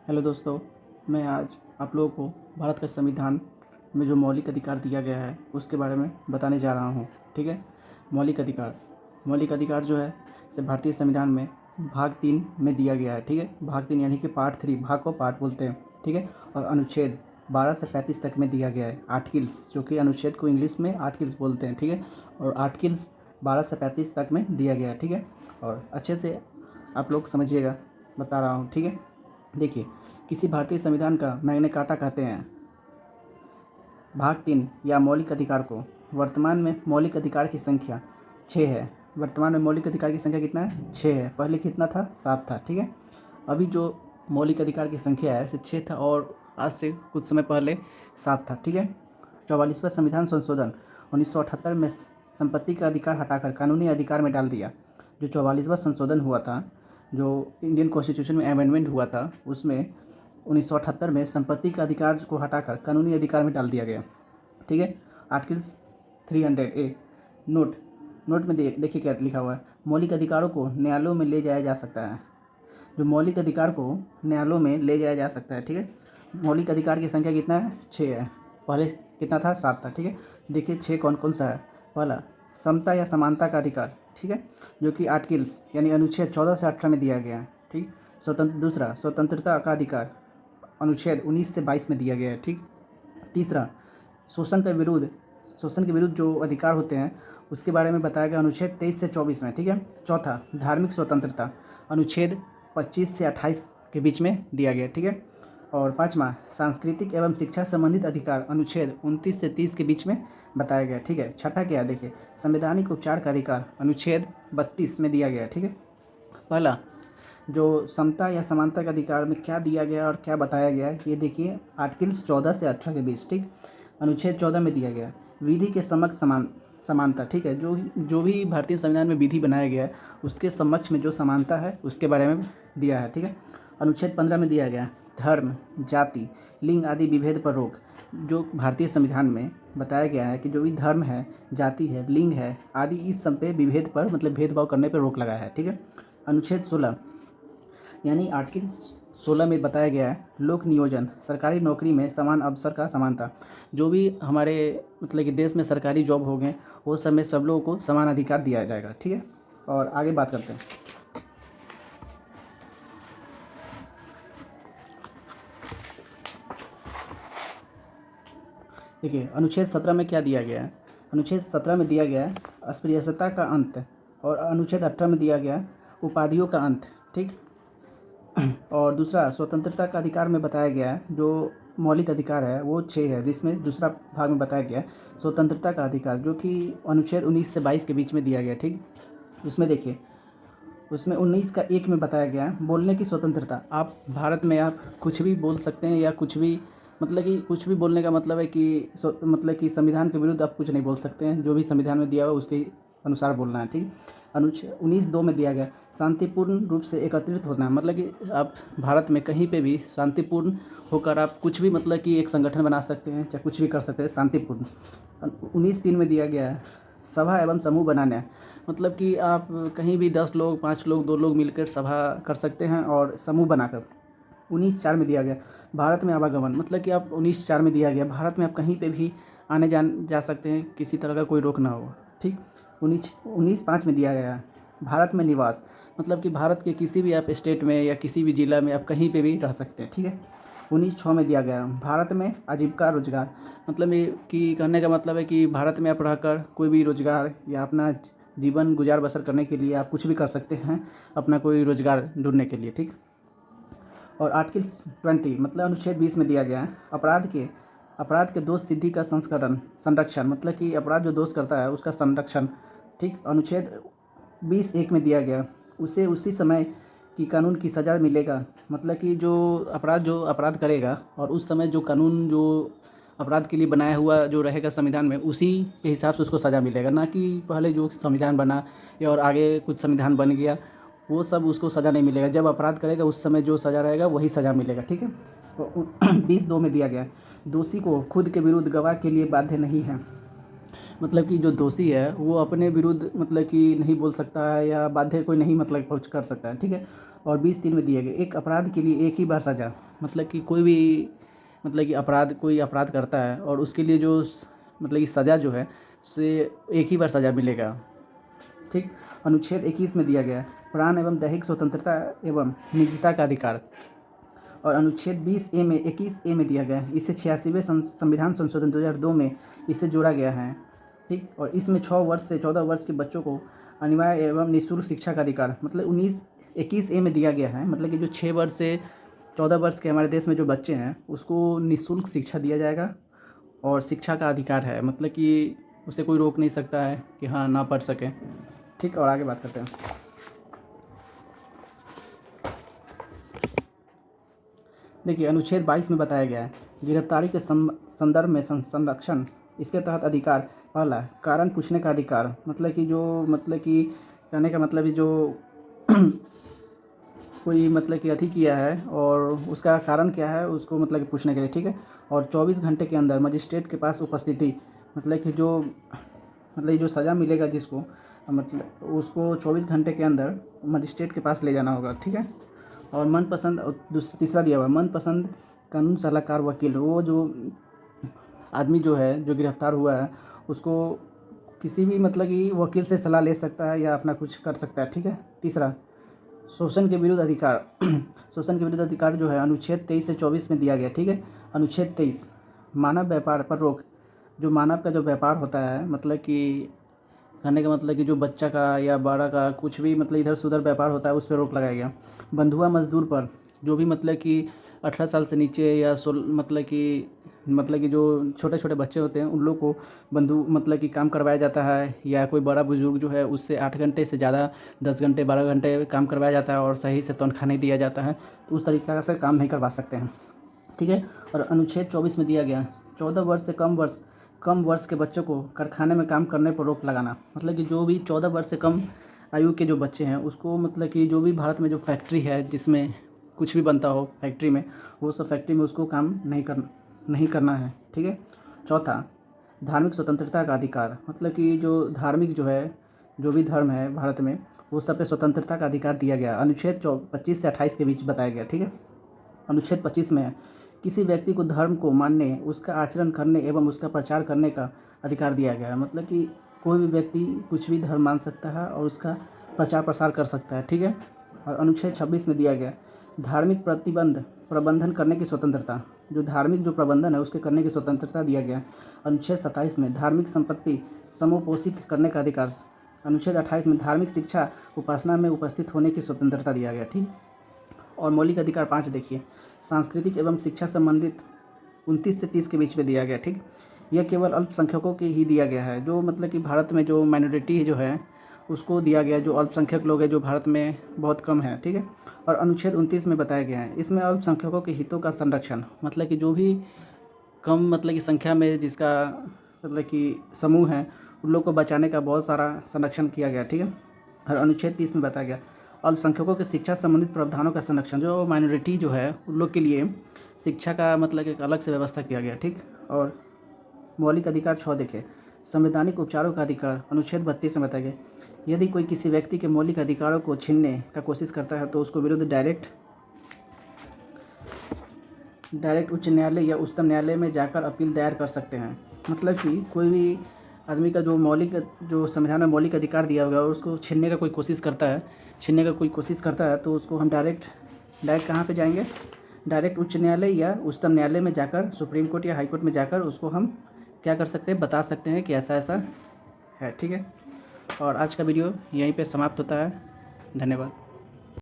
Hello दोस्तों, मैं आज आप लोगों को भारत का संविधान में जो मौलिक अधिकार दिया गया है उसके बारे में बताने जा रहा हूँ। ठीक है। मौलिक अधिकार जो है से भारतीय संविधान में भाग 3 में दिया गया है। ठीक है। भाग 3 यानी कि पार्ट 3, भाग को पार्ट बोलते हैं। ठीक है। और अनुच्छेद 12 से 35 तक में दिया गया है। आर्टिकल्स, जो कि अनुच्छेद को इंग्लिश में आर्टिकल्स बोलते हैं। ठीक है। और आर्टिकल्स 12 से 35 तक में दिया गया है। ठीक है। और अच्छे से आप लोग समझिएगा, बता रहा हूँ। ठीक है। देखिए, किसी भारतीय संविधान का मैग्ना कार्टा कहते हैं भाग 3 या मौलिक अधिकार को। वर्तमान में मौलिक अधिकार की संख्या 6 है। वर्तमान में मौलिक अधिकार की संख्या कितना है? 6 है। पहले कितना था? 7 था। ठीक है। अभी जो मौलिक अधिकार की संख्या है 6 था और आज से कुछ समय पहले 7 था। ठीक है। 44वां संविधान संशोधन 1978 में संपत्ति का अधिकार हटाकर कानूनी अधिकार में डाल दिया। जो 44वां संशोधन हुआ था, जो इंडियन कॉन्स्टिट्यूशन में अमेंडमेंट हुआ था, उसमें 1978 में संपत्ति का अधिकार को हटाकर कानूनी अधिकार में डाल दिया गया। ठीक है। आर्टिकल्स 300A नोट में देखिए क्या लिखा हुआ है। मौलिक अधिकारों को न्यायालयों में ले जाया जा सकता है। जो मौलिक अधिकार को न्यायालयों में ले जाया जा सकता है। ठीक है। मौलिक अधिकार की संख्या कितना है? 6 है। पहले कितना था? 7 था। ठीक है। देखिए 6 कौन कौन सा है। पहला, समता या समानता का अधिकार। ठीक है। जो कि आर्टिकल्स यानी अनुच्छेद 14 से 18 में दिया गया है। ठीक। दूसरा, स्वतंत्रता का अधिकार अनुच्छेद 19 से 22 में दिया गया है। ठीक। तीसरा, शोषण के विरुद्ध जो अधिकार होते हैं उसके बारे में बताया गया अनुच्छेद 23 से 24 में। ठीक है। चौथा, धार्मिक स्वतंत्रता अनुच्छेद 25 से 28 के बीच में दिया गया। ठीक है। और पाँचवा, सांस्कृतिक एवं शिक्षा संबंधित अधिकार अनुच्छेद 29 से 30 के बीच में बताया गया। ठीक है। छठा क्या है? देखिए, संवैधानिक उपचार का अधिकार अनुच्छेद 32 में दिया गया। ठीक है। पहला, जो समता या समानता के अधिकार में क्या दिया गया और क्या बताया गया है, ये देखिए आर्टिकल्स 14 से 18 के बीच। ठीक। अनुच्छेद 14 में दिया गया विधि के समक्ष समानता। ठीक है। जो भी भारतीय संविधान में विधि बनाया गया है उसके समक्ष में जो समानता है उसके बारे में दिया है। ठीक है। अनुच्छेद 15 में दिया गया धर्म, जाति, लिंग आदि विभेद पर रोक। जो भारतीय संविधान में बताया गया है कि जो भी धर्म है, जाति है, लिंग है आदि, इस सब पे विभेद पर मतलब भेदभाव करने पर रोक लगा है। ठीक है। अनुच्छेद 16 यानी आर्टिकल 16 में बताया गया है लोक नियोजन, सरकारी नौकरी में समान अवसर का समानता। जो भी हमारे मतलब कि देश में सरकारी जॉब हो गए वो सब में सब लोगों को समान अधिकार दिया जाएगा। ठीक है। और आगे बात करते हैं। देखिए, अनुच्छेद 17 में क्या दिया गया है? अनुच्छेद 17 में दिया गया है अस्पृश्यता का अंत। और अनुच्छेद 18 में दिया गया है उपाधियों का अंत। ठीक। और दूसरा, स्वतंत्रता का अधिकार में बताया गया है जो मौलिक अधिकार है वो 6 है, जिसमें दूसरा भाग में बताया गया है स्वतंत्रता का अधिकार, जो कि अनुच्छेद 19 से 22 के बीच में दिया गया। ठीक। उसमें देखिए, उसमें 19 का 1 में बताया गया है बोलने की स्वतंत्रता। आप भारत में आप कुछ भी बोल सकते हैं या कुछ भी मतलब कि कुछ भी बोलने का मतलब है कि मतलब कि संविधान के विरुद्ध आप कुछ नहीं बोल सकते हैं। जो भी संविधान में दिया हुआ उसके अनुसार बोलना है। ठीक। अनुच्छेद 19(2) में दिया गया शांतिपूर्ण रूप से एकत्रित होना है। मतलब कि आप भारत में कहीं पे भी शांतिपूर्ण होकर आप कुछ भी मतलब कि एक संगठन बना सकते हैं, चाहे कुछ भी कर सकते हैं शांतिपूर्ण। 19(3) में दिया गया है सभा एवं समूह बनाना है। मतलब कि आप कहीं भी 10 लोग, 5 लोग, 2 लोग मिलकर सभा कर सकते हैं और समूह बनाकर। 19(4) में दिया गया भारत में आवागमन। मतलब कि आप 19(4) में दिया गया भारत में आप कहीं पे भी आने जा सकते हैं, किसी तरह का कोई रोक ना हो। ठीक। 19(5) में दिया गया भारत में निवास। मतलब कि भारत के किसी भी आप स्टेट में या किसी भी ज़िला में आप कहीं पे भी रह सकते हैं। ठीक है। 19(6) में दिया गया भारत में आजीविका रोजगार। मतलब ये कि कहने का मतलब है कि भारत में आप रहकर कोई भी रोजगार या अपना जीवन गुजार बसर करने के लिए आप कुछ भी कर सकते हैं, अपना कोई रोजगार ढूंढने के लिए। ठीक। और आर्टिकल 20 मतलब अनुच्छेद 20 में दिया गया है अपराध के दोष सिद्धि का संरक्षण। मतलब कि अपराध जो दोष करता है उसका संरक्षण। ठीक। अनुच्छेद 20(1) में दिया गया उसे उसी समय की कानून की सज़ा मिलेगा। मतलब कि जो अपराध करेगा और उस समय जो कानून जो अपराध के लिए बनाया हुआ जो रहेगा संविधान में, उसी के हिसाब से उसको सज़ा मिलेगा, ना कि पहले जो संविधान बना या और आगे कुछ संविधान बन गया वो सब उसको सज़ा नहीं मिलेगा। जब अपराध करेगा उस समय जो सज़ा रहेगा वही सज़ा मिलेगा। ठीक है। तो 20(2) में दिया गया दोषी को खुद के विरुद्ध गवाह के लिए बाध्य नहीं है। मतलब कि जो दोषी है वो अपने विरुद्ध मतलब कि नहीं बोल सकता है या बाध्य कोई नहीं मतलब कुछ कर सकता है। ठीक है। और 20(3) में दिया गया एक अपराध के लिए एक ही बार सज़ा। मतलब कि कोई भी मतलब कि कोई अपराध करता है और उसके लिए जो मतलब कि सज़ा जो है से एक ही बार सज़ा मिलेगा। ठीक। अनुच्छेद 21 में दिया गया है प्राण एवं दैहिक स्वतंत्रता एवं निजता का अधिकार। और अनुच्छेद 21A में दिया गया है, इसे 86वें संविधान संशोधन 2002 में इसे जोड़ा गया है। ठीक। और इसमें 6 वर्ष से 14 वर्ष के बच्चों को अनिवार्य एवं निःशुल्क शिक्षा का अधिकार मतलब 21A में दिया गया है। मतलब कि जो 6 वर्ष से 14 वर्ष के हमारे देश में जो बच्चे हैं उसको निःशुल्क शिक्षा दिया जाएगा और शिक्षा का अधिकार है। मतलब कि उसे कोई रोक नहीं सकता है कि हाँ ना पढ़ सके। ठीक। और आगे बात करते हैं। देखिए अनुच्छेद 22 में बताया गया है गिरफ्तारी के संदर्भ में संरक्षण। इसके तहत अधिकार पहला कारण पूछने का अधिकार। मतलब कि कहने का मतलब जो कोई मतलब कि अति किया है और उसका कारण क्या है उसको मतलब कि पूछने के लिए। ठीक है। और 24 घंटे के अंदर मजिस्ट्रेट के पास उपस्थिति। मतलब कि जो सज़ा मिलेगा जिसको मतलब उसको 24 घंटे के अंदर मजिस्ट्रेट के पास ले जाना होगा। ठीक है। और मनपसंद तीसरा दिया हुआ मनपसंद कानून सलाहकार वकील। वो जो आदमी जो है जो गिरफ्तार हुआ है उसको किसी भी मतलब कि वकील से सलाह ले सकता है या अपना कुछ कर सकता है। ठीक है। तीसरा शोषण के विरुद्ध अधिकार। शोषण के विरुद्ध अधिकार जो है अनुच्छेद 23 से 24 में दिया गया। ठीक है। अनुच्छेद 23 मानव व्यापार पर रोक। जो मानव का जो व्यापार होता है मतलब कि कहने का मतलब कि जो बच्चा का या बड़ा का कुछ भी मतलब इधर से उधर व्यापार होता है उस पर रोक लगाया गया। बंधुआ मजदूर पर जो भी मतलब कि 18 साल से नीचे या मतलब कि जो छोटे छोटे बच्चे होते हैं उन लोग को मतलब कि काम करवाया जाता है या कोई बड़ा बुजुर्ग जो है उससे 8 घंटे से ज़्यादा 10 घंटे 12 घंटे काम करवाया जाता है और सही से तनख्वाह नहीं दिया जाता है तो उस तरीक़े से काम नहीं करवा सकते हैं। ठीक है। और अनुच्छेद 24 में दिया गया 14 वर्ष से कम वर्ष के बच्चों को कारखाने में काम करने पर रोक लगाना। मतलब कि जो भी 14 वर्ष से कम आयु के जो बच्चे हैं उसको मतलब कि जो भी भारत में जो फैक्ट्री है जिसमें कुछ भी बनता हो फैक्ट्री में वो सब फैक्ट्री में उसको काम नहीं करना है। ठीक है। चौथा धार्मिक स्वतंत्रता का अधिकार। मतलब कि जो धार्मिक जो है जो भी धर्म है भारत में वो सब पे स्वतंत्रता का अधिकार दिया गया। अनुच्छेद 25 से 28 के बीच बताया गया। ठीक है। अनुच्छेद 25 में है किसी व्यक्ति को धर्म को मानने उसका आचरण करने एवं उसका प्रचार करने का अधिकार दिया गया है। मतलब कि कोई भी व्यक्ति कुछ भी धर्म मान सकता है और उसका प्रचार प्रसार कर सकता है। ठीक है। और अनुच्छेद 26 में दिया गया धार्मिक प्रबंधन करने की स्वतंत्रता। जो धार्मिक जो प्रबंधन है उसके करने की स्वतंत्रता दिया गया। अनुच्छेद 27 में धार्मिक संपत्ति समुपोषित करने का अधिकार। अनुच्छेद 28 में धार्मिक शिक्षा उपासना में उपस्थित होने की स्वतंत्रता दिया गया। ठीक। और मौलिक अधिकार 5 देखिए सांस्कृतिक एवं शिक्षा संबंधित 29 से 30 के बीच में दिया गया। ठीक। यह केवल अल्पसंख्यकों के ही दिया गया है। जो मतलब कि भारत में जो माइनॉरिटी जो है उसको दिया गया जो अल्पसंख्यक लोग हैं जो भारत में बहुत कम है। ठीक है। और अनुच्छेद 29 में बताया गया है इसमें अल्पसंख्यकों के हितों का संरक्षण। मतलब कि जो भी कम मतलब कि संख्या में जिसका मतलब कि समूह है उन लोग को बचाने का बहुत सारा संरक्षण किया गया। ठीक है। और अनुच्छेद 30 में बताया गया अल्पसंख्यकों के शिक्षा संबंधित प्रावधानों का संरक्षण। जो माइनॉरिटी जो है उन लोग के लिए शिक्षा का मतलब एक अलग से व्यवस्था किया गया। ठीक। और मौलिक अधिकार 6 देखें संवैधानिक उपचारों का अधिकार। अनुच्छेद 32 में बताया गया यदि कोई किसी व्यक्ति के मौलिक अधिकारों को छीनने का कोशिश करता है तो उसको विरुद्ध डायरेक्ट उच्च न्यायालय या उच्चतम न्यायालय में जाकर अपील दायर कर सकते हैं। मतलब कि कोई भी आदमी का जो संविधान में मौलिक अधिकार दिया होगा उसको छीनने का कोई कोशिश करता है तो उसको हम डायरेक्ट कहाँ पे जाएंगे डायरेक्ट उच्च न्यायालय या उच्चतम न्यायालय में जाकर सुप्रीम कोर्ट या हाई कोर्ट में जाकर उसको हम क्या कर सकते हैं बता सकते हैं कि ऐसा ऐसा है। ठीक है। और आज का वीडियो यहीं पे समाप्त होता है। धन्यवाद।